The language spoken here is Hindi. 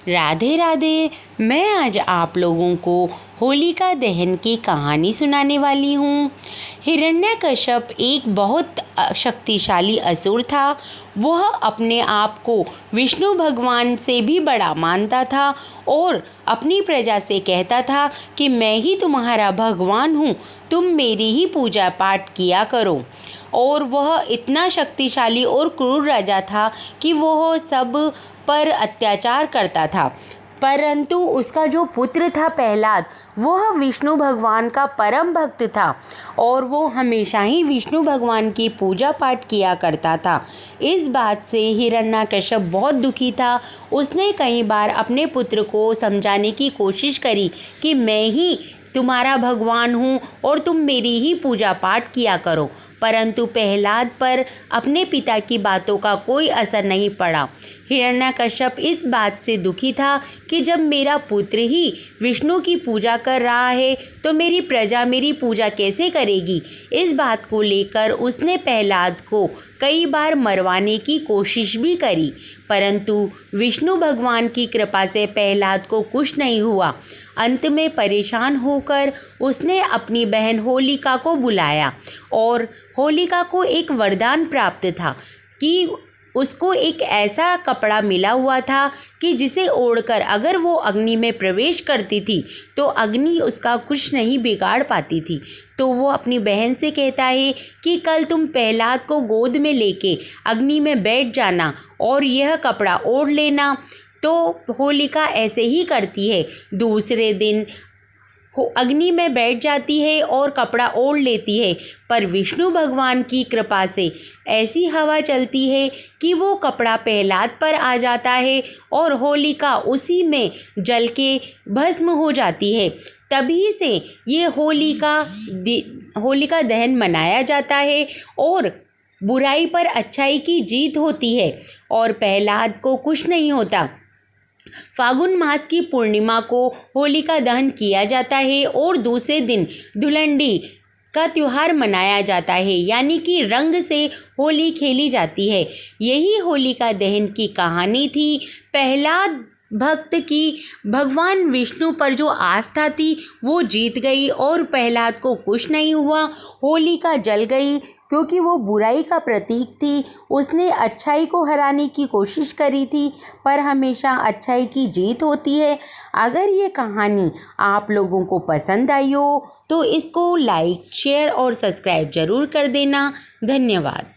राधे राधे। मैं आज आप लोगों को होलिका दहन की कहानी सुनाने वाली हूँ। हिरण्यकश्यप एक बहुत शक्तिशाली असुर था। वह अपने आप को विष्णु भगवान से भी बड़ा मानता था और अपनी प्रजा से कहता था कि मैं ही तुम्हारा भगवान हूँ, तुम मेरी ही पूजा पाठ किया करो। और वह इतना शक्तिशाली और क्रूर राजा था कि वह सब पर अत्याचार करता था। परंतु उसका जो पुत्र था प्रहलाद, वह विष्णु भगवान का परम भक्त था और वो हमेशा ही विष्णु भगवान की पूजा पाठ किया करता था। इस बात से हिरण्यकश्यप बहुत दुखी था। उसने कई बार अपने पुत्र को समझाने की कोशिश करी कि मैं ही तुम्हारा भगवान हूँ और तुम मेरी ही पूजा पाठ किया करो, परंतु प्रहलाद पर अपने पिता की बातों का कोई असर नहीं पड़ा। हिरण्यकश्यप इस बात से दुखी था कि जब मेरा पुत्र ही विष्णु की पूजा कर रहा है तो मेरी प्रजा मेरी पूजा कैसे करेगी। इस बात को लेकर उसने प्रहलाद को कई बार मरवाने की कोशिश भी करी, परंतु विष्णु भगवान की कृपा से प्रहलाद को कुछ नहीं हुआ। अंत में परेशान होकर उसने अपनी बहन होलिका को बुलाया और होलिका को एक वरदान प्राप्त था कि उसको एक ऐसा कपड़ा मिला हुआ था कि जिसे ओढ़कर अगर वो अग्नि में प्रवेश करती थी तो अग्नि उसका कुछ नहीं बिगाड़ पाती थी। तो वो अपनी बहन से कहता है कि कल तुम प्रहलाद को गोद में लेके अग्नि में बैठ जाना और यह कपड़ा ओढ़ लेना। तो होलिका ऐसे ही करती है। दूसरे दिन अग्नि में बैठ जाती है और कपड़ा ओढ़ लेती है, पर विष्णु भगवान की कृपा से ऐसी हवा चलती है कि वो कपड़ा प्रहलाद पर आ जाता है और होलिका उसी में जल के भस्म हो जाती है। तभी से ये होलिका दहन मनाया जाता है और बुराई पर अच्छाई की जीत होती है और प्रहलाद को कुछ नहीं होता। फागुन मास की पूर्णिमा को होलिका दहन किया जाता है और दूसरे दिन धुलंडी का त्योहार मनाया जाता है, यानी कि रंग से होली खेली जाती है। यही होलिका दहन की कहानी थी। प्रहलाद भक्त की भगवान विष्णु पर जो आस्था थी वो जीत गई और प्रहलाद को कुछ नहीं हुआ। होलिका जल गई क्योंकि वो बुराई का प्रतीक थी। उसने अच्छाई को हराने की कोशिश करी थी, पर हमेशा अच्छाई की जीत होती है। अगर ये कहानी आप लोगों को पसंद आई हो तो इसको लाइक, शेयर और सब्सक्राइब ज़रूर कर देना। धन्यवाद।